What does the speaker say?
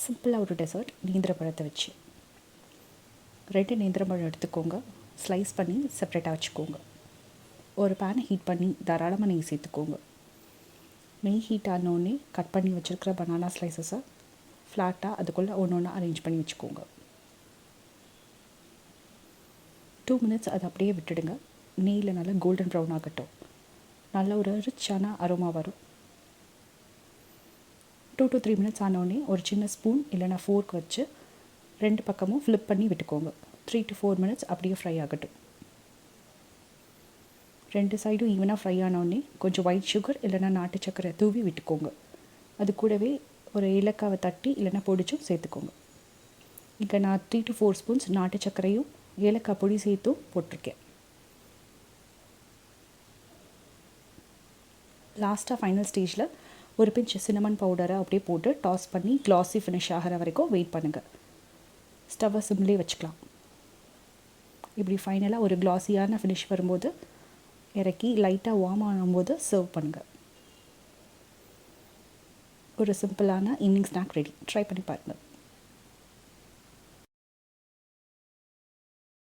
சிம்பிளாக ஒரு டெசர்ட் நேந்திர பழத்தை வச்சு. 2 நேந்திர பழம் எடுத்துக்கோங்க. ஸ்லைஸ் பண்ணி செப்ரேட்டாக வச்சுக்கோங்க. ஒரு பேனை ஹீட் பண்ணி தாராளமாக நெய் சேர்த்துக்கோங்க. நெய் ஹீட் ஆனோடனே கட் பண்ணி வச்சுருக்கிற பனானா ஸ்லைசஸை ஃப்ளாட்டாக அதுக்குள்ளே ஒன்று ஒன்றா அரேஞ்ச் பண்ணி வச்சுக்கோங்க. 2 மினிட்ஸ் அதை அப்படியே விட்டுடுங்க. நெய்யில் நல்லா கோல்டன் ப்ரௌன் ஆகட்டும். நல்ல ஒரு ரிச்சான அரோமா வரும். 2 to 3 மினிட்ஸ் ஆனோடனே ஒரு சின்ன ஸ்பூன் இல்லைனா ஃபோர்க் வச்சு 2 பக்கமும் ஃப்ளிப் பண்ணி விட்டுக்கோங்க. 3 to 4 மினிட்ஸ் அப்படியே ஃப்ரை ஆகட்டும். 2 சைடும் ஈவனாக ஃப்ரை ஆனோடனே கொஞ்சம் ஒயிட் சுகர் இல்லைனா நாட்டு சக்கரை தூவி விட்டுக்கோங்க. அது கூடவே ஒரு ஏலக்காவை தட்டி இல்லைனா பொடிச்சும் சேர்த்துக்கோங்க. இங்கே நான் 3 to 4 ஸ்பூன்ஸ் நாட்டு சக்கரையும் ஏலக்காய் பொடி சேர்த்தும் போட்டிருக்கேன். லாஸ்ட்டாக ஃபைனல் ஸ்டேஜில் ஒரு பிஞ்ச் சின்னமன் பவுடரை அப்படியே போட்டு டாஸ் பண்ணி க்ளாஸி ஃபினிஷ் ஆகிற வரைக்கும் வெயிட் பண்ணுங்கள். ஸ்டவ்வை சிம்லேயே வச்சுக்கலாம். இப்படி ஃபைனலாக ஒரு க்ளாஸியான ஃபினிஷ் வரும்போது இறக்கி லைட்டாக வார்ம் ஆகும்போது சர்வ் பண்ணுங்கள். ஒரு சிம்பிளான ஈவினிங் ஸ்நாக் ரெடி. ட்ரை பண்ணி பாருங்கள்.